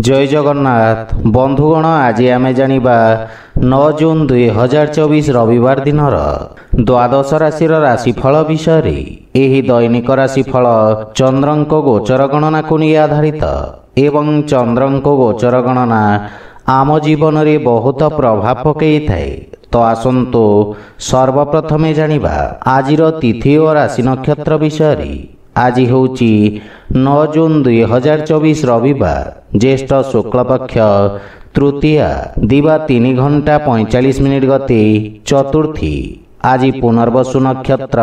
जय जगन्नाथ बंधुगण आज आमे जानिबा 9 जून 2024 रविवार दिनर द्वादश राशिर राशिफल विषय रे। एही दैनिक राशिफल चंद्रंक गोचर गणना को नहीं आधारित एवं चंद्रंक गोचर गणना आम जीवन रे बहुत प्रभाव पकई थाए। तो आसंतु सर्वप्रथमे जानिबा आजिर तिथि और राशि नक्षत्र विषय रे। आज होची 9 जून 2024 रविवार ज्येष्ठ शुक्ल पक्ष तृतीया दिवा 3 घंटा 45 मिनिट गति चतुर्थी। आज पुनर्वसु नक्षत्र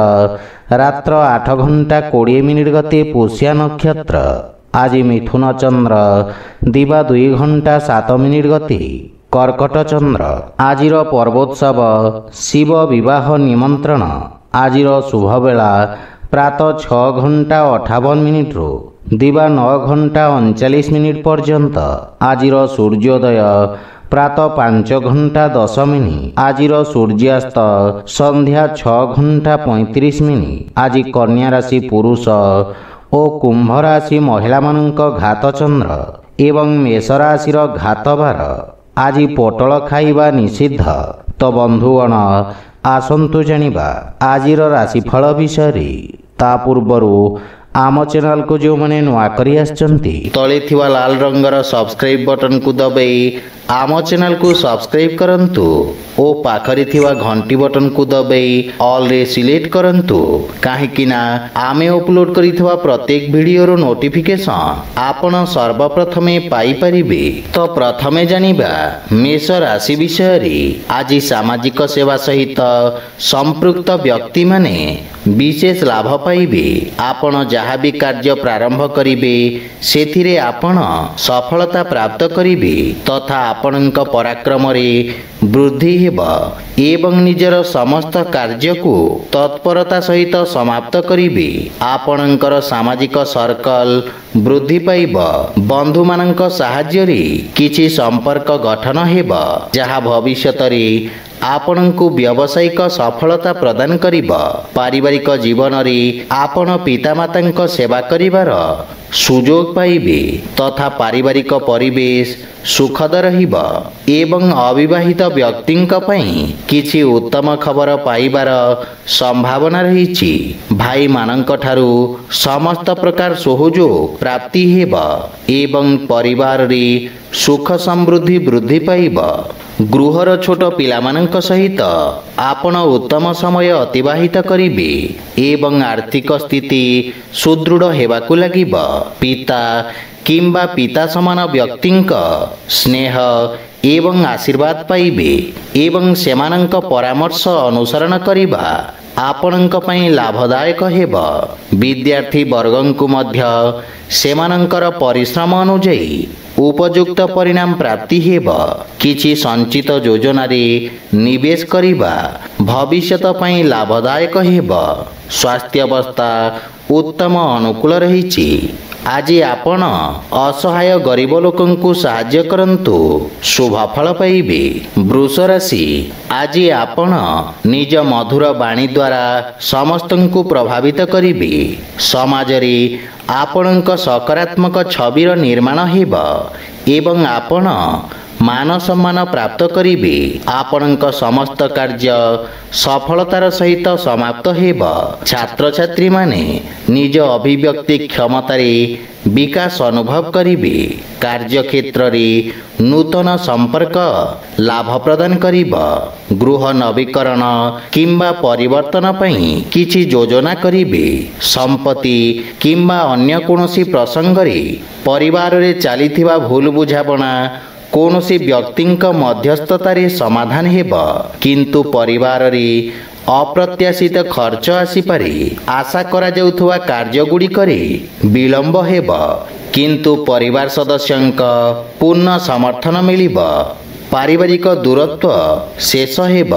रात्र 8 घंटा 20 मिनिट गति पुष्या नक्षत्र। आज मिथुन चंद्र दिवा 2 घंटा 7 मिनिट गति कर्कट चंद्र। आजिर पर्वोत्सव शिव विवाह निमंत्रण। आजिर शुभ बेला प्रातः 6 घंटा 58 मिनिट रु दिवा 9 घंटा 39 मिनिट पर्यंत। आजिर सूर्योदय प्रातः 5 घंटा 10 मिनिट। आजिर सूर्यास्त संध्या 6 घंटा 35 मिनिट। आज कन्या राशि पुरुष और कुंभ राशि महिला मानक घात चंद्र एवं मेष राशि घात बार। आज पोटल खाइबा निषिद्ध। तो बंधुगण आसंतु जानिबा आजिर राशिफल विषय रे। ता पूर्वरु आम चैनल को जो मैंने नुआ करी आछंती तले थिवा लाल रंगर सब्सक्राइब बटन को दबाई आम चैनल को सब्सक्राइब करंतु ओ पाखरे थिवा घंटी बटन को दबाई ऑल रे सिलेक्ट करंतु काहेकि ना आमे अपलोड करिथवा प्रत्येक वीडियो रो नोटिफिकेशन आपण सर्वप्रथमे पाई परिबे। तो प्रथमे जानिबा मेष राशि विषय रे। आज सामाजिक सेवा सहित संपृक्त व्यक्ति माने विशेष लाभ पाइबे। आपण जहाँ भी कार्य प्रारंभ करिबे सेथिरे आपण सफलता प्राप्त करिबे तथा आपणक पराक्रम रे वृद्धि हेब एवं निजर समस्त कार्य को तत्परता सहित समाप्त करिबे। आपणकर सामाजिक सर्कल वृद्धि पाइब। बंधु मानक सहाय्य रे किछि संपर्क गठन हेब जहाँ भविष्यत रे आपणको व्यावसायिक सफलता प्रदान करिब। पारिवारिक जीवन रे आपण पितामातांक सेवा करिवार सुजोग पाइबे तथा पारिवारिक परिवेश सुखद रहिब एवं अविवाहित व्यक्तिंक पई किछि उत्तम खबर पाइबार संभावना रहिछि। भाई मानक ठारू समस्त प्रकार सहयोग प्राप्ति हेब एवं परिवार रे सुख समृद्धि वृद्धि पाइब। गृहर छोट पिलामानंक सहित आपण उत्तम समय अतिबाहित करिबे एवं आर्थिक स्थिति सुदृढ़ हेबाकु लागिब। पिता किंबा पिता समान व्यक्तिंक स्नेह एवं आशीर्वाद पाइबे एवं सेमानंक परामर्श अनुसरण करिबा आपणंक पई लाभदायक हेब। विद्यार्थी वर्गंकु मध्य सेमानंकर परिश्रम अनुଯାयी उपयुक्त परिणाम प्राप्ति हेब। किछि संचित योजना रे निवेश करिबा भविष्यत पई लाभदायक हेब। स्वास्थ्य अवस्था उत्तम अनुकूल रहिछि। आज आपण असहाय गरीब लोकंकु साहाय्य करंतु शुभ फल पाइबे। वृष राशि आज आपण निज मधुर वाणी द्वारा समस्तंकु प्रभावित करिबे। समाज रे आपणक सकारात्मक छबिर निर्माण हेब एवं आपण मान सम्मान प्राप्त करिबे। आपणक समस्त कार्य सफलतार सहित समाप्त हेब। छात्र छात्री माने निज अभिव्यक्ति क्षमतारे विकास अनुभव करिबे। कार्य क्षेत्र रे नूतन संपर्क लाभ प्रदान करिब। गृह नवीकरण किंबा परिवर्तन पई किछि योजना करिबे। संपत्ति किंबा अन्य कोनोसी प्रसंग रे परिवार रे चलीथिबा भूल बुझाबना कोनोसी व्यक्तिंक मध्यस्थतारे समाधान हेब किंतु परिवार रे अप्रत्याशित खर्च आसीपारे। आशा करा जाउथुवा कार्य गुड़िकरे विलंब हेब किंतु परिवार सदस्यंक पूर्ण समर्थन मिलिब। पारिवारिक दूरत्व शेष हेब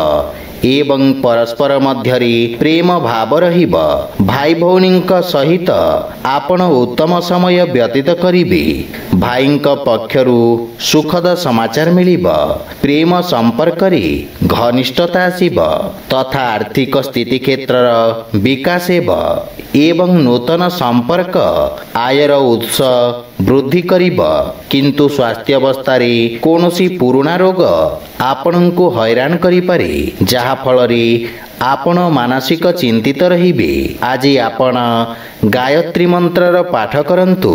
एवं परस्पर मध्यरे प्रेम भाव रहिब। भाई भौणींक सहित आपण उत्तम समय व्यतीत करिबे। भाईंक पक्षरु सुखद समाचार मिलिब। प्रेम संपर्क रे घनिष्ठता आसिब तथा आर्थिक स्थिति क्षेत्रर विकास हेब ଏବଂ ନୂତନ ସମ୍ପର୍କ ଆୟର ଉତ୍ସ ବୃଦ୍ଧି କରିବ। କିନ୍ତୁ ସ୍ୱାସ୍ଥ୍ୟାବସ୍ଥାରେ କୌଣସି ପୁରୁଣା ରୋଗ ଆପଣଙ୍କୁ ହଇରାଣ କରିପାରେ, ଯାହାଫଳରେ ଆପଣ ମାନସିକ ଚିନ୍ତିତ ରହିବେ। ଆଜି ଆପଣ ଗାୟତ୍ରୀ ମନ୍ତ୍ରର ପାଠ କରନ୍ତୁ,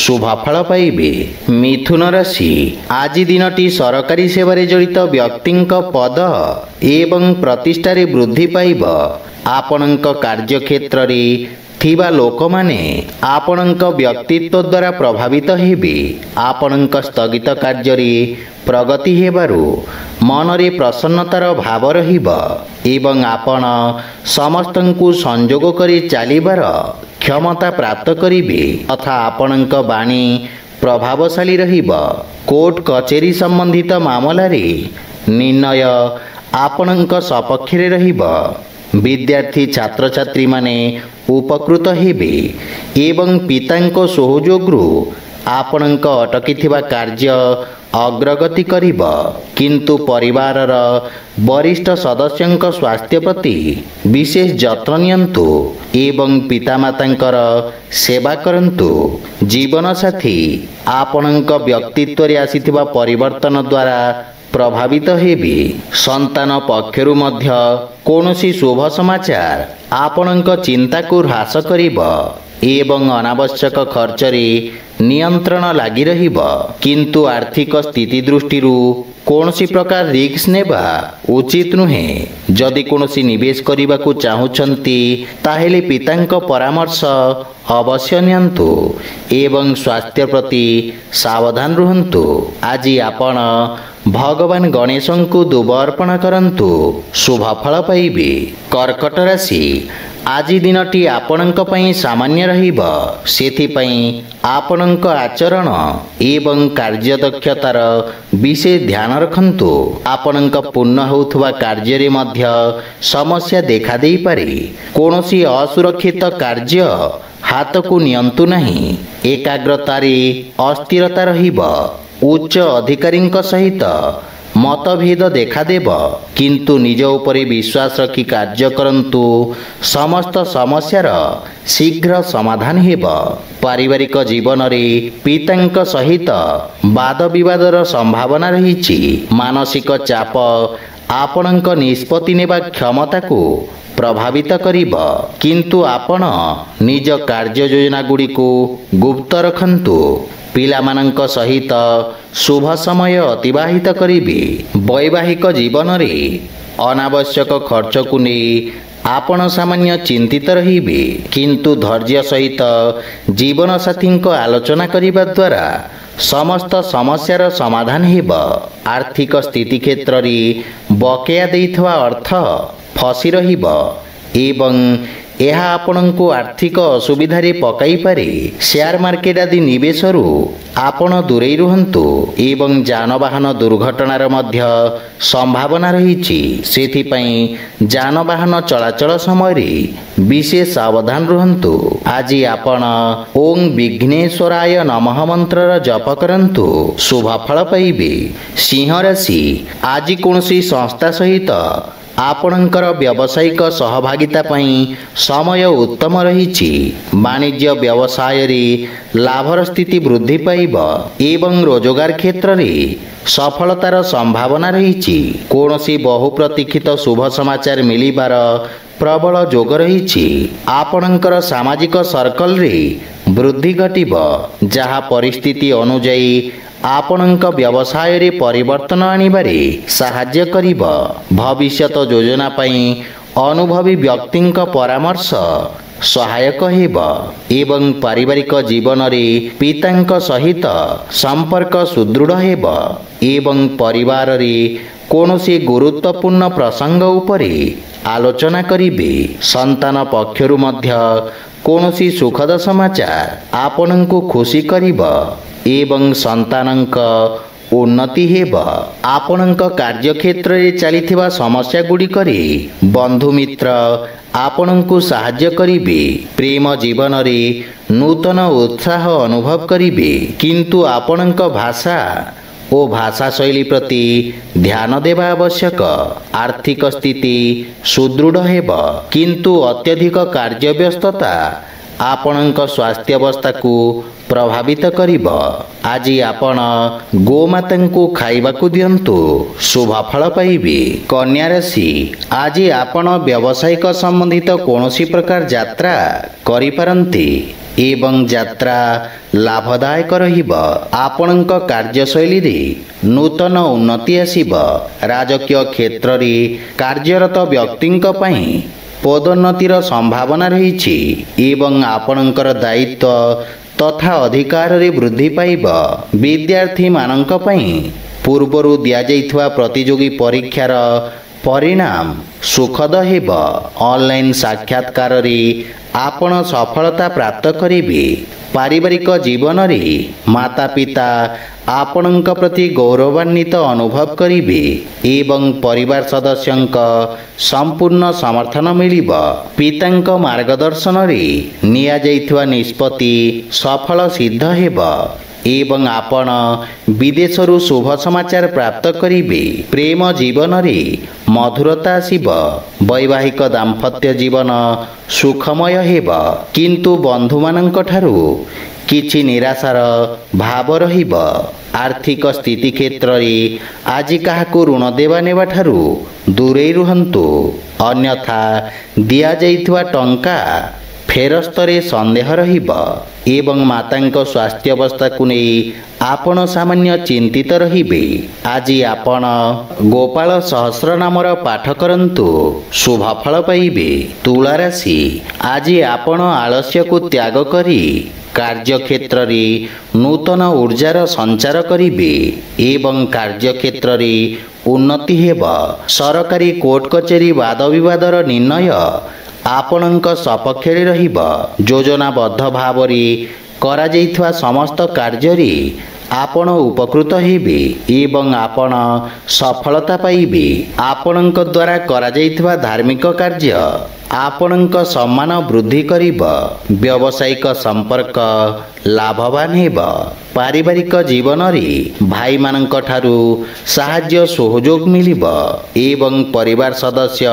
ଶୁଭ ଫଳ ପାଇବେ। ମିଥୁନ ରାଶି, ଆଜି ଦିନଟି ସରକାରୀ ସେବାରେ ଜଡ଼ିତ ବ୍ୟକ୍ତିଙ୍କ ପଦ ଏବଂ ପ୍ରତିଷ୍ଠାରେ ବୃଦ୍ଧି ପାଇବ। ଆପଣଙ୍କ କାର୍ଯ୍ୟକ୍ଷେତ୍ରରେ ଥିବା ଲୋକମାନେ ଆପଣଙ୍କ ବ୍ୟକ୍ତିତ୍ୱ ଦ୍ୱାରା ପ୍ରଭାବିତ ହେବେ। ଆପଣଙ୍କ ସ୍ଥଗିତ କାର୍ଯ୍ୟରେ ପ୍ରଗତି ହେବାରୁ ମନରେ ପ୍ରସନ୍ନତାର ଭାବ ରହିବ ଏବଂ ଆପଣ ସମସ୍ତଙ୍କୁ ସଂଯୋଗ କରି ଚାଲିବାର କ୍ଷମତା ପ୍ରାପ୍ତ କରିବେ ତଥା ଆପଣଙ୍କ ବାଣୀ ପ୍ରଭାବଶାଳୀ ରହିବ। କୋର୍ଟ କଚେରୀ ସମ୍ବନ୍ଧିତ ମାମଲାରେ ନିର୍ଣ୍ଣୟ ଆପଣଙ୍କ ସପକ୍ଷରେ ରହିବ। ବିଦ୍ୟାର୍ଥୀ ଛାତ୍ରଛାତ୍ରୀମାନେ ଉପକୃତ ହେବେ ଏବଂ ପିତାଙ୍କ ସହଯୋଗରୁ ଆପଣଙ୍କ ଅଟକିଥିବା କାର୍ଯ୍ୟ ଅଗ୍ରଗତି କରିବ। କିନ୍ତୁ ପରିବାରର ବରିଷ୍ଠ ସଦସ୍ୟଙ୍କ ସ୍ୱାସ୍ଥ୍ୟ ପ୍ରତି ବିଶେଷ ଯତ୍ନ ନିଅନ୍ତୁ ଏବଂ ପିତାମାତାଙ୍କର ସେବା କରନ୍ତୁ। ଜୀବନସାଥୀ ଆପଣଙ୍କ ବ୍ୟକ୍ତିତ୍ୱରେ ଆସିଥିବା ପରିବର୍ତ୍ତନ ଦ୍ୱାରା ପ୍ରଭାବିତ ହେବେ। ସନ୍ତାନ ପକ୍ଷରୁ ମଧ୍ୟ କୌଣସି ଶୁଭ ସମାଚାର ଆପଣଙ୍କ ଚିନ୍ତାକୁ ହ୍ରାସ କରିବ ଏବଂ ଅନାବଶ୍ୟକ ଖର୍ଚ୍ଚରେ ନିୟନ୍ତ୍ରଣ ଲାଗି ରହିବ। କିନ୍ତୁ ଆର୍ଥିକ ସ୍ଥିତି ଦୃଷ୍ଟିରୁ କୌଣସି ପ୍ରକାର ରିସ୍କ ନେବା ଉଚିତ ନୁହେଁ। ଯଦି କୌଣସି ନିବେଶ କରିବାକୁ ଚାହୁଁଛନ୍ତି ତାହେଲେ ପିତାଙ୍କ ପରାମର୍ଶ ଅବଶ୍ୟ ନିଅନ୍ତୁ ଏବଂ ସ୍ୱାସ୍ଥ୍ୟ ପ୍ରତି ସାବଧାନ ରୁହନ୍ତୁ। ଆଜି ଆପଣ ଭଗବାନ ଗଣେଶଙ୍କୁ ଦୁବ ଅର୍ପଣ କରନ୍ତୁ, ଶୁଭ ଫଳ ପାଇବେ। କର୍କଟ ରାଶି, ଆଜି ଦିନଟି ଆପଣଙ୍କ ପାଇଁ ସାମାନ୍ୟ ରହିବ। ସେଥିପାଇଁ ଆପଣଙ୍କ ଆଚରଣ ଏବଂ କାର୍ଯ୍ୟଦକ୍ଷତାର ବିଶେଷ ଧ୍ୟାନ ରଖନ୍ତୁ। ଆପଣଙ୍କ ପୂର୍ଣ୍ଣ ହେଉଥିବା କାର୍ଯ୍ୟରେ ମଧ୍ୟ ସମସ୍ୟା ଦେଖାଦେଇପାରେ। କୌଣସି ଅସୁରକ୍ଷିତ କାର୍ଯ୍ୟ ହାତକୁ ନିଅନ୍ତୁ ନାହିଁ। ଏକାଗ୍ରତାରେ ଅସ୍ଥିରତା ରହିବ। ଉଚ୍ଚ ଅଧିକାରୀଙ୍କ ସହିତ ମତଭେଦ ଦେଖାଦେବ, କିନ୍ତୁ ନିଜ ଉପରେ ବିଶ୍ୱାସ ରଖି କାର୍ଯ୍ୟ କରନ୍ତୁ। ସମସ୍ତ ସମସ୍ୟାର ଶୀଘ୍ର ସମାଧାନ ହେବ। ପାରିବାରିକ ଜୀବନରେ ପିତାଙ୍କ ସହିତ ବାଦ ବିବାଦର ସମ୍ଭାବନା ରହିଛି। ମାନସିକ ଚାପ ଆପଣଙ୍କ ନିଷ୍ପତ୍ତି ନେବା କ୍ଷମତାକୁ ପ୍ରଭାବିତ କରିବ, କିନ୍ତୁ ଆପଣ ନିଜ କାର୍ଯ୍ୟ ଯୋଜନା ଗୁଡ଼ିକୁ ଗୁପ୍ତ ରଖନ୍ତୁ। ପିଲାମାନଙ୍କ ସହିତ ଶୁଭ ସମୟ ଅତିବାହିତ କରିବେ। ବୈବାହିକ ଜୀବନରେ ଅନାବଶ୍ୟକ ଖର୍ଚ୍ଚକୁ ନେଇ ଆପଣ ସାମାନ୍ୟ ଚିନ୍ତିତ ରହିବେ, କିନ୍ତୁ ଧୈର୍ଯ୍ୟ ସହିତ ଜୀବନସାଥୀଙ୍କ ଆଲୋଚନା କରିବା ଦ୍ୱାରା ସମସ୍ତ ସମସ୍ୟାର ସମାଧାନ ହେବ। ଆର୍ଥିକ ସ୍ଥିତି କ୍ଷେତ୍ରରେ ବକେୟା ଦେଇଥିବା ଅର୍ଥ ଫସି ରହିବ ଏବଂ ଏହା ଆପଣଙ୍କୁ ଆର୍ଥିକ ଅସୁବିଧାରେ ପକାଇପାରେ। ସେୟାର ମାର୍କେଟ ଆଦି ନିବେଶରୁ ଆପଣ ଦୂରେଇ ରୁହନ୍ତୁ ଏବଂ ଯାନବାହନ ଦୁର୍ଘଟଣାର ମଧ୍ୟ ସମ୍ଭାବନା ରହିଛି। ସେଥିପାଇଁ ଯାନବାହନ ଚଳାଚଳ ସମୟରେ ବିଶେଷ ସାବଧାନ ରୁହନ୍ତୁ। ଆଜି ଆପଣ ଓಂ ବିଘ୍ନେଶ୍ୱରାୟ ନମଃ ମନ୍ତ୍ରର ଜପ କରନ୍ତୁ, ଶୁଭ ଫଳ ପାଇବେ। ସିଂହ ରାଶି, ଆଜି କୌଣସି ସଂସ୍ଥା ସହିତ ଆପଣଙ୍କର ବ୍ୟବସାୟିକ ସହଭାଗିତା ପାଇଁ ସମୟ ଉତ୍ତମ ରହିଛି। ବାଣିଜ୍ୟ ବ୍ୟବସାୟରେ ଲାଭର ସ୍ଥିତି ବୃଦ୍ଧି ପାଇବ ଏବଂ ରୋଜଗାର କ୍ଷେତ୍ରରେ ସଫଳତାର ସମ୍ଭାବନା ରହିଛି। କୌଣସି ବହୁ ପ୍ରତୀକ୍ଷିତ ଶୁଭ ସମାଚାର ମିଳିବାର ପ୍ରବଳ ଯୋଗ ରହିଛି। ଆପଣଙ୍କର ସାମାଜିକ ସର୍କଲରେ ବୃଦ୍ଧି ଘଟିବ, ଯାହା ପରିସ୍ଥିତି ଅନୁଯାୟୀ ଆପଣଙ୍କ ବ୍ୟବସାୟରେ ପରିବର୍ତ୍ତନ ଆଣିବାରେ ସାହାଯ୍ୟ କରିବ। ଭବିଷ୍ୟତ ଯୋଜନା ପାଇଁ ଅନୁଭବୀ ବ୍ୟକ୍ତିଙ୍କ ପରାମର୍ଶ ସହାୟକ ହେବ ଏବଂ ପାରିବାରିକ ଜୀବନରେ ପିତାଙ୍କ ସହିତ ସମ୍ପର୍କ ସୁଦୃଢ଼ ହେବ ଏବଂ ପରିବାରରେ କୌଣସି ଗୁରୁତ୍ୱପୂର୍ଣ୍ଣ ପ୍ରସଙ୍ଗ ଉପରେ ଆଲୋଚନା କରିବେ। ସନ୍ତାନ ପକ୍ଷରୁ ମଧ୍ୟ କୌଣସି ସୁଖଦ ସମାଚାର ଆପଣଙ୍କୁ ଖୁସି କରିବ ଏବଂ ସନ୍ତାନଙ୍କ ଉନ୍ନତି ହେବ। ଆପଣଙ୍କ କାର୍ଯ୍ୟକ୍ଷେତ୍ରରେ ଚାଲିଥିବା ସମସ୍ୟା ଗୁଡ଼ିକରେ ବନ୍ଧୁମିତ୍ର ଆପଣଙ୍କୁ ସାହାଯ୍ୟ କରିବେ। ପ୍ରେମ ଜୀବନରେ ନୂତନ ଉତ୍ସାହ ଅନୁଭବ କରିବେ, କିନ୍ତୁ ଆପଣଙ୍କ ଭାଷା ଓ ଭାଷା ଶୈଳୀ ପ୍ରତି ଧ୍ୟାନ ଦେବା ଆବଶ୍ୟକ। ଆର୍ଥିକ ସ୍ଥିତି ସୁଦୃଢ଼ ହେବ, କିନ୍ତୁ ଅତ୍ୟଧିକ କାର୍ଯ୍ୟବ୍ୟସ୍ତତା ଆପଣଙ୍କ ସ୍ୱାସ୍ଥ୍ୟାବସ୍ଥାକୁ ପ୍ରଭାବିତ କରିବ। ଆଜି ଆପଣ ଗୋମାତାଙ୍କୁ ଖାଇବାକୁ ଦିଅନ୍ତୁ, ଶୁଭ ଫଳ ପାଇବେ। କନ୍ୟା ରାଶି, ଆଜି ଆପଣ ବ୍ୟବସାୟିକ ସମ୍ବନ୍ଧିତ କୌଣସି ପ୍ରକାର ଯାତ୍ରା କରିପାରନ୍ତି ଏବଂ ଯାତ୍ରା ଲାଭଦାୟକ ରହିବ। ଆପଣଙ୍କ କାର୍ଯ୍ୟଶୈଳୀରେ ନୂତନ ଉନ୍ନତି ଆସିବ। ରାଜକୀୟ କ୍ଷେତ୍ରରେ କାର୍ଯ୍ୟରତ ବ୍ୟକ୍ତିଙ୍କ ପାଇଁ ପଦୋନ୍ନତିର ସମ୍ଭାବନା ରହିଛି ଏବଂ ଆପଣଙ୍କର ଦାୟିତ୍ୱ ତଥା ଅଧିକାରରେ ବୃଦ୍ଧି ପାଇବ। ବିଦ୍ୟାର୍ଥୀମାନଙ୍କ ପାଇଁ ପୂର୍ବରୁ ଦିଆଯାଇଥିବା ପ୍ରତିଯୋଗୀ ପରୀକ୍ଷାର ପରିଣାମ ସୁଖଦ ହେବ। ଅନଲାଇନ୍ ସାକ୍ଷାତକାରରେ ଆପଣ ସଫଳତା ପ୍ରାପ୍ତ କରିବେ। ପାରିବାରିକ ଜୀବନରେ ମାତାପିତା ଆପଣଙ୍କ ପ୍ରତି ଗୌରବାନ୍ୱିତ ଅନୁଭବ କରିବେ ଏବଂ ପରିବାର ସଦସ୍ୟଙ୍କ ସମ୍ପୂର୍ଣ୍ଣ ସମର୍ଥନ ମିଳିବ। ପିତାଙ୍କ ମାର୍ଗଦର୍ଶନରେ ନିଆଯାଇଥିବା ନିଷ୍ପତ୍ତି ସଫଳ ସିଦ୍ଧ ହେବ ଏବଂ ଆପଣ ବିଦେଶରୁ ଶୁଭ ସମାଚାର ପ୍ରାପ୍ତ କରିବେ। ପ୍ରେମ ଜୀବନରେ ମଧୁରତା ଆସିବ। ବୈବାହିକ ଦାମ୍ପତ୍ୟ ଜୀବନ ସୁଖମୟ ହେବ, କିନ୍ତୁ ବନ୍ଧୁମାନଙ୍କ ଠାରୁ କିଛି ନିରାଶାର ଭାବ ରହିବ। ଆର୍ଥିକ ସ୍ଥିତି କ୍ଷେତ୍ରରେ ଆଜି କାହାକୁ ଋଣ ଦେବା ନେବା ଠାରୁ ଦୂରେଇ ରୁହନ୍ତୁ, ଅନ୍ୟଥା ଦିଆଯାଇଥିବା ଟଙ୍କା ଫେରସ୍ତରେ ସନ୍ଦେହ ରହିବ ଏବଂ ମାତାଙ୍କ ସ୍ୱାସ୍ଥ୍ୟାବସ୍ଥାକୁ ନେଇ ଆପଣ ସାମାନ୍ୟ ଚିନ୍ତିତ ରହିବେ। ଆଜି ଆପଣ ଗୋପାଳ ସହସ୍ର ନାମର ପାଠ କରନ୍ତୁ, ଶୁଭ ଫଳ ପାଇବେ। ତୁଳା ରାଶି, ଆଜି ଆପଣ ଆଳସ୍ୟକୁ ତ୍ୟାଗ କରି କାର୍ଯ୍ୟକ୍ଷେତ୍ରରେ ନୂତନ ଉର୍ଜାର ସଞ୍ଚାର କରିବେ ଏବଂ କାର୍ଯ୍ୟକ୍ଷେତ୍ରରେ ଉନ୍ନତି ହେବ। ସରକାରୀ କୋର୍ଟ କଚେରୀ ବାଦବିବାଦର ନିର୍ଣ୍ଣୟ ଆପଣଙ୍କ ସପକ୍ଷରେ ରହିବ। ଯୋଜନାବଦ୍ଧ ଭାବରେ କରାଯାଇଥିବା ସମସ୍ତ କାର୍ଯ୍ୟରେ ଆପଣ ଉପକୃତ ହେବେ ଏବଂ ଆପଣ ସଫଳତା ପାଇବେ। ଆପଣଙ୍କ ଦ୍ୱାରା କରାଯାଇଥିବା ଧାର୍ମିକ କାର୍ଯ୍ୟ ଆପଣଙ୍କ ସମ୍ମାନ ବୃଦ୍ଧି କରିବ। ବ୍ୟବସାୟିକ ସମ୍ପର୍କ ଲାଭବାନ ହେବ। ପାରିବାରିକ ଜୀବନରେ ଭାଇମାନଙ୍କ ଠାରୁ ସାହାଯ୍ୟ ସହଯୋଗ ମିଳିବ ଏବଂ ପରିବାର ସଦସ୍ୟ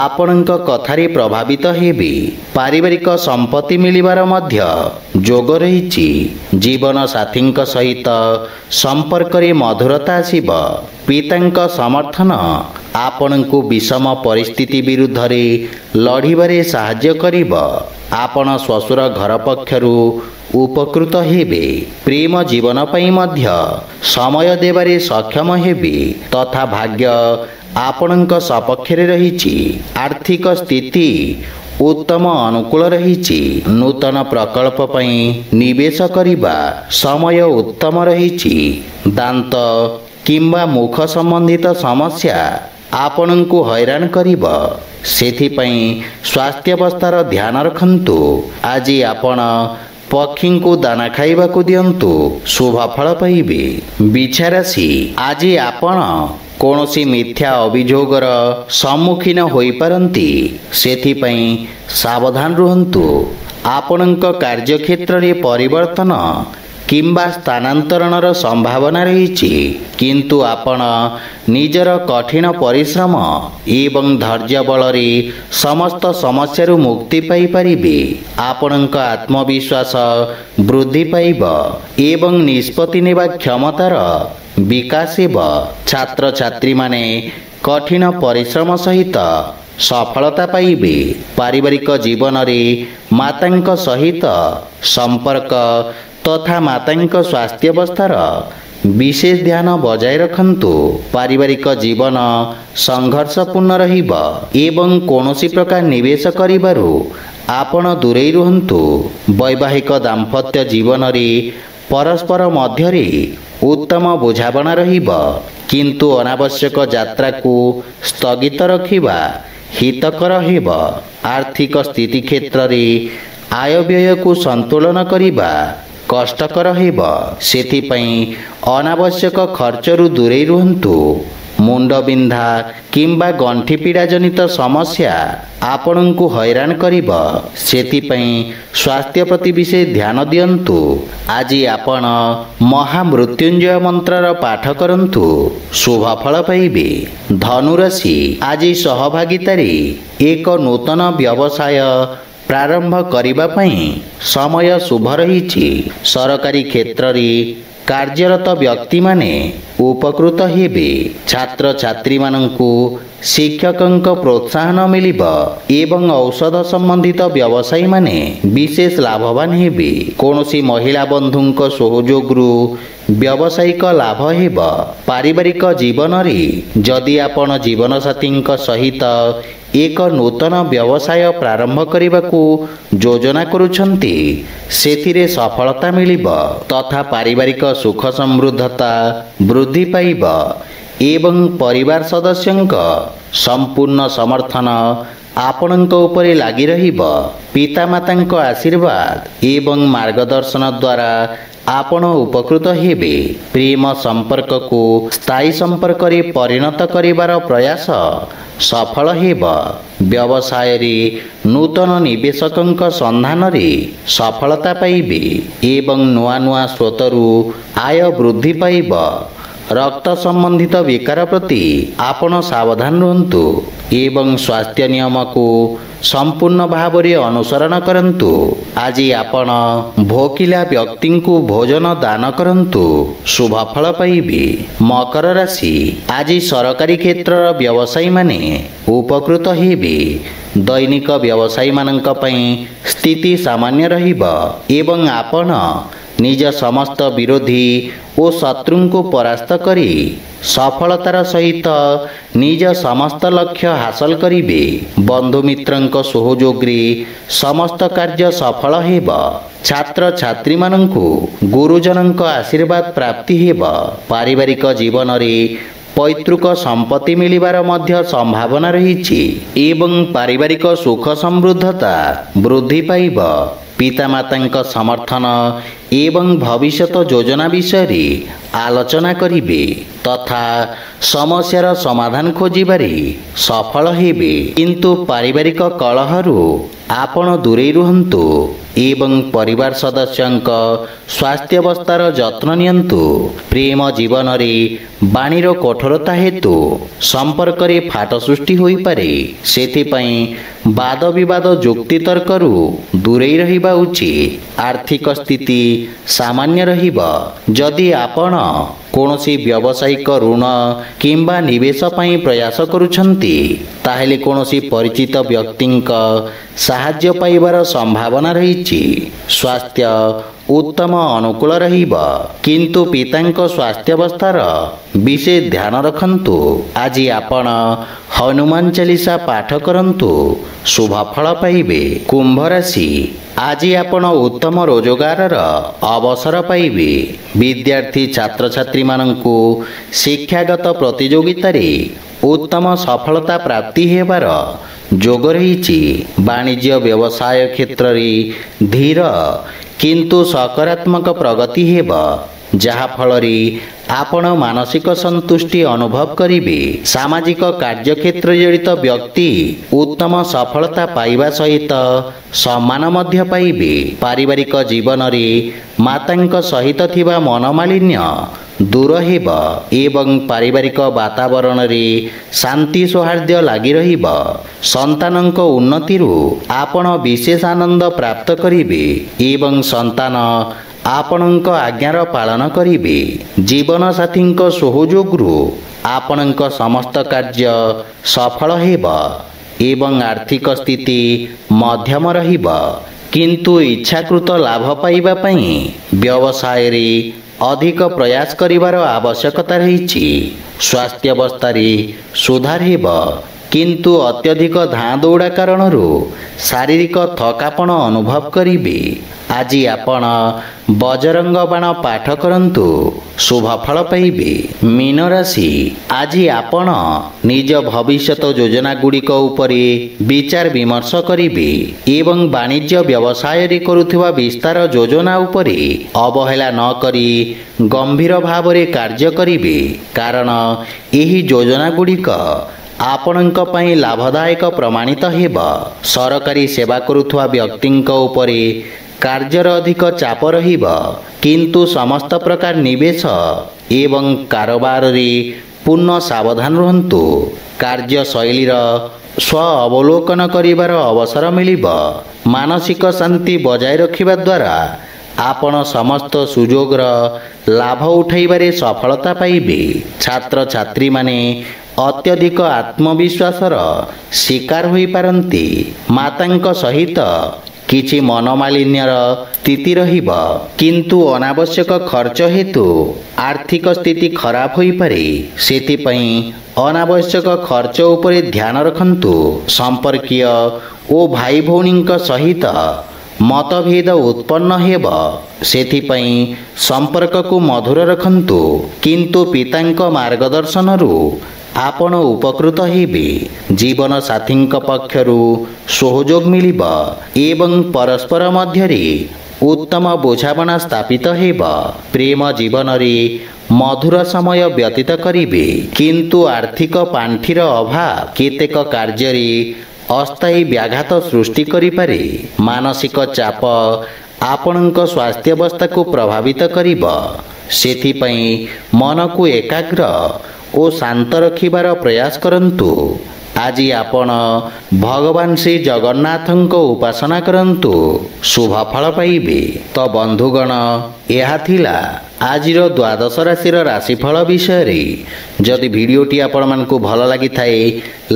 ଆପଣଙ୍କ କଥାରେ ପ୍ରଭାବିତ ହେବେ। ପାରିବାରିକ ସମ୍ପତ୍ତି ମିଳିବାର ମଧ୍ୟ ଯୋଗ ରହିଛି। ଜୀବନ ସାଥୀଙ୍କ ସହିତ ସମ୍ପର୍କରେ ମଧୁରତା ଆସିବ। ପିତାଙ୍କ ସମର୍ଥନ ଆପଣଙ୍କୁ ବିଷମ ପରିସ୍ଥିତି ବିରୁଦ୍ଧରେ ଲଢ଼ିବାରେ ସାହାଯ୍ୟ କରିବ। ଆପଣ ଶ୍ୱଶୁର ଘର ପକ୍ଷରୁ ଉପକୃତ ହେବେ। ପ୍ରେମ ଜୀବନ ପାଇଁ ମଧ୍ୟ ସମୟ ଦେବାରେ ସକ୍ଷମ ହେବେ ତଥା ଭାଗ୍ୟ ଆପଣଙ୍କ ସପକ୍ଷରେ ରହିଛି। ଆର୍ଥିକ ସ୍ଥିତି ଉତ୍ତମ ଅନୁକୂଳ ରହିଛି। ନୂତନ ପ୍ରକଳ୍ପ ପାଇଁ ନିବେଶ କରିବା ସମୟ ଉତ୍ତମ ରହିଛି। ଦାନ୍ତ କିମ୍ବା ମୁଖ ସମ୍ବନ୍ଧିତ ସମସ୍ୟା ଆପଣଙ୍କୁ ହଇରାଣ କରିବ, ସେଥିପାଇଁ ସ୍ୱାସ୍ଥ୍ୟାବସ୍ଥାର ଧ୍ୟାନ ରଖନ୍ତୁ। ଆଜି ଆପଣ ପକ୍ଷୀଙ୍କୁ ଦାନା ଖାଇବାକୁ ଦିଅନ୍ତୁ, ଶୁଭ ଫଳ ପାଇବେ। ବିଛା ରାଶି, ଆଜି ଆପଣ କୌଣସି ମିଥ୍ୟା ଅଭିଯୋଗର ସମ୍ମୁଖୀନ ହୋଇପାରନ୍ତି, ସେଥିପାଇଁ ସାବଧାନ ରୁହନ୍ତୁ। ଆପଣଙ୍କ କାର୍ଯ୍ୟକ୍ଷେତ୍ରରେ ପରିବର୍ତ୍ତନ କିମ୍ବା ସ୍ଥାନାନ୍ତରଣର ସମ୍ଭାବନା ରହିଛି, କିନ୍ତୁ ଆପଣ ନିଜର କଠିନ ପରିଶ୍ରମ ଏବଂ ଧୈର୍ଯ୍ୟ ବଳରେ ସମସ୍ତ ସମସ୍ୟାରୁ ମୁକ୍ତି ପାଇପାରିବେ। ଆପଣଙ୍କ ଆତ୍ମବିଶ୍ୱାସ ବୃଦ୍ଧି ପାଇବ ଏବଂ ନିଷ୍ପତ୍ତି ନେବା କ୍ଷମତାର ବିକାଶ ହେବ। ଛାତ୍ରଛାତ୍ରୀମାନେ କଠିନ ପରିଶ୍ରମ ସହିତ ସଫଳତା ପାଇବେ। ପାରିବାରିକ ଜୀବନରେ ମାତାଙ୍କ ସହିତ ସମ୍ପର୍କ ତଥା ମାତାଙ୍କ ସ୍ୱାସ୍ଥ୍ୟାବସ୍ଥାର ବିଶେଷ ଧ୍ୟାନ ବଜାୟ ରଖନ୍ତୁ। ପାରିବାରିକ ଜୀବନ ସଂଘର୍ଷପୂର୍ଣ୍ଣ ରହିବ ଏବଂ କୌଣସି ପ୍ରକାର ନିବେଶ କରିବାରୁ ଆପଣ ଦୂରେଇ ରୁହନ୍ତୁ। ବୈବାହିକ ଦାମ୍ପତ୍ୟ ଜୀବନରେ ପରସ୍ପର ମଧ୍ୟରେ ଉତ୍ତମ ବୁଝାମଣା ରହିବ, କିନ୍ତୁ ଅନାବଶ୍ୟକ ଯାତ୍ରାକୁ ସ୍ଥଗିତ ରଖିବା ହିତକର ହେବ। ଆର୍ଥିକ ସ୍ଥିତି କ୍ଷେତ୍ରରେ ଆୟବ୍ୟୟକୁ ସନ୍ତୁଳନ କରିବା କଷ୍ଟକର ହେବ, ସେଥିପାଇଁ ଅନାବଶ୍ୟକ ଖର୍ଚ୍ଚରୁ ଦୂରେଇ ରୁହନ୍ତୁ। ମୁଣ୍ଡବିନ୍ଧା କିମ୍ବା ଗଣ୍ଠି ପୀଡ଼ା ଜନିତ ସମସ୍ୟା ଆପଣଙ୍କୁ ହଇରାଣ କରିବ। ସେଥିପାଇଁ ସ୍ୱାସ୍ଥ୍ୟ ପ୍ରତି ବିଶେଷ ଧ୍ୟାନ ଦିଅନ୍ତୁ। ଆଜି ଆପଣ ମହାମୃତ୍ୟୁଞ୍ଜୟ ମନ୍ତ୍ରର ପାଠ କରନ୍ତୁ, ଶୁଭ ଫଳ ପାଇବେ। ଧନୁରାଶି, ଆଜି ସହଭାଗିତାରେ ଏକ ନୂତନ ବ୍ୟବସାୟ ପ୍ରାରମ୍ଭ କରିବା ପାଇଁ ସମୟ ଶୁଭ ରହିଛି। ସରକାରୀ କ୍ଷେତ୍ରରେ କାର୍ଯ୍ୟରତ ବ୍ୟକ୍ତିମାନେ ଉପକୃତ ହେବେ। ଛାତ୍ରଛାତ୍ରୀମାନଙ୍କୁ ଶିକ୍ଷକଙ୍କ ପ୍ରୋତ୍ସାହନ ମିଳିବ ଏବଂ ଔଷଧ ସମ୍ବନ୍ଧିତ ବ୍ୟବସାୟୀମାନେ ବିଶେଷ ଲାଭବାନ ହେବେ। କୌଣସି ମହିଳା ବନ୍ଧୁଙ୍କ ସହଯୋଗରୁ ବ୍ୟବସାୟିକ ଲାଭ ହେବ। ପାରିବାରିକ ଜୀବନରେ ଯଦି ଆପଣ ଜୀବନସାଥୀଙ୍କ ସହିତ ଏକ ନୂତନ ବ୍ୟବସାୟ ପ୍ରାରମ୍ଭ କରିବାକୁ ଯୋଜନା କରୁଛନ୍ତି, ସେଥିରେ ସଫଳତା ମିଳିବ ତଥା ପାରିବାରିକ ସୁଖ ସମୃଦ୍ଧତା ବୃଦ୍ଧି ପାଇବ ଏବଂ ପରିବାର ସଦସ୍ୟଙ୍କ ସମ୍ପୂର୍ଣ୍ଣ ସମର୍ଥନ ଆପଣଙ୍କ ଉପରେ ଲାଗି ରହିବ। ପିତାମାତାଙ୍କ ଆଶୀର୍ବାଦ ଏବଂ ମାର୍ଗଦର୍ଶନ ଦ୍ୱାରା ଆପଣ ଉପକୃତ ହେବେ। ପ୍ରେମ ସମ୍ପର୍କକୁ ସ୍ଥାୟୀ ସମ୍ପର୍କରେ ପରିଣତ କରିବାର ପ୍ରୟାସ ସଫଳ ହେବ। ବ୍ୟବସାୟରେ ନୂତନ ନିବେଶକଙ୍କ ସନ୍ଧାନରେ ସଫଳତା ପାଇବେ ଏବଂ ନୂଆ ନୂଆ ସ୍ରୋତରୁ ଆୟ ବୃଦ୍ଧି ପାଇବ। ରକ୍ତ ସମ୍ବନ୍ଧିତ ବିକାର ପ୍ରତି ଆପଣ ସାବଧାନ ରୁହନ୍ତୁ ଏବଂ ସ୍ୱାସ୍ଥ୍ୟ ନିୟମକୁ ସମ୍ପୂର୍ଣ୍ଣ ଭାବରେ ଅନୁସରଣ କରନ୍ତୁ। ଆଜି ଆପଣ ଭୋକିଲା ବ୍ୟକ୍ତିଙ୍କୁ ଭୋଜନ ଦାନ କରନ୍ତୁ, ଶୁଭ ଫଳ ପାଇବେ। ମକର ରାଶି, ଆଜି ସରକାରୀ କ୍ଷେତ୍ରର ବ୍ୟବସାୟୀମାନେ ଉପକୃତ ହେବେ। ଦୈନିକ ବ୍ୟବସାୟୀମାନଙ୍କ ପାଇଁ ସ୍ଥିତି ସାମାନ୍ୟ ରହିବ ଏବଂ ଆପଣ ନିଜ ସମସ୍ତ ବିରୋଧୀ ଓ ଶତ୍ରୁଙ୍କୁ ପରାସ୍ତ କରି ସଫଳତାର ସହିତ ନିଜ ସମସ୍ତ ଲକ୍ଷ୍ୟ ହାସଲ କରିବେ। ବନ୍ଧୁମିତ୍ରଙ୍କ ସହଯୋଗରେ ସମସ୍ତ କାର୍ଯ୍ୟ ସଫଳ ହେବ। ଛାତ୍ରଛାତ୍ରୀମାନଙ୍କୁ ଗୁରୁଜନଙ୍କ ଆଶୀର୍ବାଦ ପ୍ରାପ୍ତି ହେବ। ପାରିବାରିକ ଜୀବନରେ ପୈତୃକ ସମ୍ପତ୍ତି ମିଳିବାର ମଧ୍ୟ ସମ୍ଭାବନା ରହିଛି ଏବଂ ପାରିବାରିକ ସୁଖ ସମୃଦ୍ଧତା ବୃଦ୍ଧି ପାଇବ। ପିତାମାତାଙ୍କ ସମର୍ଥନ ଏବଂ ଭବିଷ୍ୟତ ଯୋଜନା ବିଷୟରେ ଆଲୋଚନା କରିବେ ତଥା ସମସ୍ୟାର ସମାଧାନ ଖୋଜିବାରେ ସଫଳ ହେବେ। କିନ୍ତୁ ପାରିବାରିକ କଳହରୁ ଆପଣ ଦୂରେଇ ରୁହନ୍ତୁ ଏବଂ ପରିବାର ସଦସ୍ୟଙ୍କ ସ୍ୱାସ୍ଥ୍ୟାବସ୍ଥାର ଯତ୍ନ ନିଅନ୍ତୁ। ପ୍ରେମ ଜୀବନରେ ବାଣୀର କଠୋରତା ହେତୁ ସମ୍ପର୍କରେ ଫାଟ ସୃଷ୍ଟି ହୋଇପାରେ। ସେଥିପାଇଁ ବାଦ ବିବାଦ ଯୁକ୍ତିତର୍କରୁ ଦୂରେଇ ରହିବା ଉଚିତ। ଆର୍ଥିକ ସ୍ଥିତି ସାମାନ୍ୟ ରହିବ। ଯଦି ଆପଣ କୌଣସି ବ୍ୟବସାୟିକ ଋଣ କିମ୍ବା ନିବେଶ ପାଇଁ ପ୍ରୟାସ କରୁଛନ୍ତି, ତାହେଲେ କୌଣସି ପରିଚିତ ବ୍ୟକ୍ତିଙ୍କ ସାହାଯ୍ୟ ପାଇବାର ସମ୍ଭାବନା ରହିଛି। ସ୍ୱାସ୍ଥ୍ୟ ଉତ୍ତମ ଅନୁକୂଳ ରହିବ, କିନ୍ତୁ ପିତାଙ୍କ ସ୍ୱାସ୍ଥ୍ୟାବସ୍ଥାର ବିଶେଷ ଧ୍ୟାନ ରଖନ୍ତୁ। ଆଜି ଆପଣ ହନୁମାନ ଚାଳିଶା ପାଠ କରନ୍ତୁ, ଶୁଭ ଫଳ ପାଇବେ। କୁମ୍ଭ ରାଶି, ଆଜି ଆପଣ ଉତ୍ତମ ରୋଜଗାରର ଅବସର ପାଇବେ। ବିଦ୍ୟାର୍ଥୀ ଛାତ୍ରଛାତ୍ରୀମାନଙ୍କୁ ଶିକ୍ଷାଗତ ପ୍ରତିଯୋଗିତାରେ ଉତ୍ତମ ସଫଳତା ପ୍ରାପ୍ତି ହେବାର ଯୋଗ ରହିଛି। ବାଣିଜ୍ୟ ବ୍ୟବସାୟ କ୍ଷେତ୍ରରେ ଧୀର କିନ୍ତୁ ସକାରାତ୍ମକ ପ୍ରଗତି ହେବ, ଯାହାଫଳରେ ଆପଣ ମାନସିକ ସନ୍ତୁଷ୍ଟି ଅନୁଭବ କରିବେ। ସାମାଜିକ କାର୍ଯ୍ୟକ୍ଷେତ୍ର ଜଡ଼ିତ ବ୍ୟକ୍ତି ଉତ୍ତମ ସଫଳତା ପାଇବା ସହିତ ସମ୍ମାନ ମଧ୍ୟ ପାଇବେ। ପାରିବାରିକ ଜୀବନରେ ମାତାଙ୍କ ସହିତ ଥିବା ମନୋମାଳିନ୍ୟ ଦୂର ହେବ ଏବଂ ପାରିବାରିକ ବାତାବରଣରେ ଶାନ୍ତି ସୌହାର୍ଦ୍ଦ୍ୟ ଲାଗି ରହିବ। ସନ୍ତାନଙ୍କ ଉନ୍ନତିରୁ ଆପଣ ବିଶେଷ ଆନନ୍ଦ ପ୍ରାପ୍ତ କରିବେ ଏବଂ ସନ୍ତାନ ଆପଣଙ୍କ ଆଜ୍ଞାର ପାଳନ କରିବେ। ଜୀବନସାଥୀଙ୍କ ସହଯୋଗରୁ ଆପଣଙ୍କ ସମସ୍ତ କାର୍ଯ୍ୟ ସଫଳ ହେବ ଏବଂ ଆର୍ଥିକ ସ୍ଥିତି ମଧ୍ୟମ ରହିବ। କିନ୍ତୁ ଇଚ୍ଛାକୃତ ଲାଭ ପାଇବା ପାଇଁ ବ୍ୟବସାୟରେ ଅଧିକ ପ୍ରୟାସ କରିବାର ଆବଶ୍ୟକତା ରହିଛି। ସ୍ୱାସ୍ଥ୍ୟାବସ୍ଥାରେ ସୁଧାର ହେବ କିନ୍ତୁ ଅତ୍ୟଧିକ ଧାଁ ଦୌଡ଼ା କାରଣରୁ ଶାରୀରିକ ଥକାପଣ ଅନୁଭବ କରିବେ। ଆଜି ଆପଣ ବଜରଙ୍ଗ ବାଣ ପାଠ କରନ୍ତୁ, ଶୁଭ ଫଳ ପାଇବେ। ମୀନ ରାଶି, ଆଜି ଆପଣ ନିଜ ଭବିଷ୍ୟତ ଯୋଜନା ଗୁଡ଼ିକ ଉପରେ ବିଚାର ବିମର୍ଶ କରିବେ ଏବଂ ବାଣିଜ୍ୟ ବ୍ୟବସାୟରେ କରୁଥିବା ବିସ୍ତାର ଯୋଜନା ଉପରେ ଅବହେଳା ନ କରି ଗମ୍ଭୀର ଭାବରେ କାର୍ଯ୍ୟ କରିବେ, କାରଣ ଏହି ଯୋଜନା ଗୁଡ଼ିକ ଆପଣଙ୍କ ପାଇଁ ଲାଭଦାୟକ ପ୍ରମାଣିତ ହେବ। ସରକାରୀ ସେବା କରୁଥିବା ବ୍ୟକ୍ତିଙ୍କ ଉପରେ କାର୍ଯ୍ୟର ଅଧିକ ଚାପ ରହିବ, କିନ୍ତୁ ସମସ୍ତ ପ୍ରକାର ନିବେଶ ଏବଂ କାରବାରରେ ପୂର୍ଣ୍ଣ ସାବଧାନ ରୁହନ୍ତୁ। କାର୍ଯ୍ୟଶୈଳୀର ସ୍ୱ ଅବଲୋକନ କରିବାର ଅବସର ମିଳିବ। ମାନସିକ ଶାନ୍ତି ବଜାୟ ରଖିବା ଦ୍ୱାରା ଆପଣ ସମସ୍ତ ସୁଯୋଗର ଲାଭ ଉଠାଇବାରେ ସଫଳତା ପାଇବେ। ଛାତ୍ରଛାତ୍ରୀମାନେ ଅତ୍ୟଧିକ ଆତ୍ମବିଶ୍ୱାସର ଶିକାର ହୋଇପାରନ୍ତି। ମାତାଙ୍କ ସହିତ କିଛି ମନମାଳିନ୍ୟର ସ୍ଥିତି ରହିବ, କିନ୍ତୁ ଅନାବଶ୍ୟକ ଖର୍ଚ୍ଚ ହେତୁ ଆର୍ଥିକ ସ୍ଥିତି ଖରାପ ହୋଇପାରେ। ସେଥିପାଇଁ ଅନାବଶ୍ୟକ ଖର୍ଚ୍ଚ ଉପରେ ଧ୍ୟାନ ରଖନ୍ତୁ। ସମ୍ପର୍କୀୟ ଓ ଭାଇ ଭଉଣୀଙ୍କ ସହିତ ମତଭେଦ ଉତ୍ପନ୍ନ ହେବ, ସେଥିପାଇଁ ସମ୍ପର୍କକୁ ମଧୁର ରଖନ୍ତୁ। କିନ୍ତୁ ପିତାଙ୍କ ମାର୍ଗଦର୍ଶନରୁ ଆପଣ ଉପକୃତ ହେବେ। ଜୀବନ ସାଥୀଙ୍କ ପକ୍ଷରୁ ସହଯୋଗ ମିଳିବ ଏବଂ ପରସ୍ପର ମଧ୍ୟରେ ଉତ୍ତମ ବୁଝାମଣା ସ୍ଥାପିତ ହେବ। ପ୍ରେମ ଜୀବନରେ ମଧୁର ସମୟ ବ୍ୟତୀତ କରିବେ, କିନ୍ତୁ ଆର୍ଥିକ ପାଣ୍ଠିର ଅଭାବ କେତେକ କାର୍ଯ୍ୟରେ ଅସ୍ଥାୟୀ ବ୍ୟାଘାତ ସୃଷ୍ଟି କରିପାରେ। ମାନସିକ ଚାପ ଆପଣଙ୍କ ସ୍ୱାସ୍ଥ୍ୟାବସ୍ଥାକୁ ପ୍ରଭାବିତ କରିବ, ସେଥିପାଇଁ ମନକୁ ଏକାଗ୍ର ଓ ଶାନ୍ତ ରଖିବାର ପ୍ରୟାସ କରନ୍ତୁ। ଆଜି ଆପଣ ଭଗବାନ ଶ୍ରୀ ଜଗନ୍ନାଥଙ୍କ ଉପାସନା କରନ୍ତୁ, ଶୁଭ ଫଳ ପାଇବେ। ତ ବନ୍ଧୁଗଣ, ଏହା ଥିଲା ଆଜିର ଦ୍ୱାଦଶ ରାଶିର ରାଶିଫଳ ବିଷୟରେ। ଯଦି ଭିଡ଼ିଓଟି ଆପଣମାନଙ୍କୁ ଭଲ ଲାଗିଥାଏ,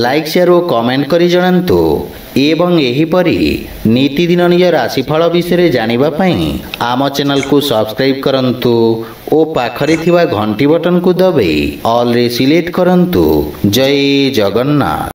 ଲାଇକ୍, ସେୟାର ଓ କମେଣ୍ଟ କରି ଜଣାନ୍ତୁ ଏବଂ ଏହିପରି ନୀତିଦିନ ନିଜ ରାଶିଫଳ ବିଷୟରେ ଜାଣିବା ପାଇଁ ଆମ ଚ୍ୟାନେଲକୁ ସବସ୍କ୍ରାଇବ୍ କରନ୍ତୁ ଓ ପାଖରେ ଥିବା ଘଣ୍ଟି ବଟନକୁ ଦବାଇ ଅଲ୍ରେ ସିଲେକ୍ଟ କରନ୍ତୁ। ଜୟ ଜଗନ୍ନାଥ।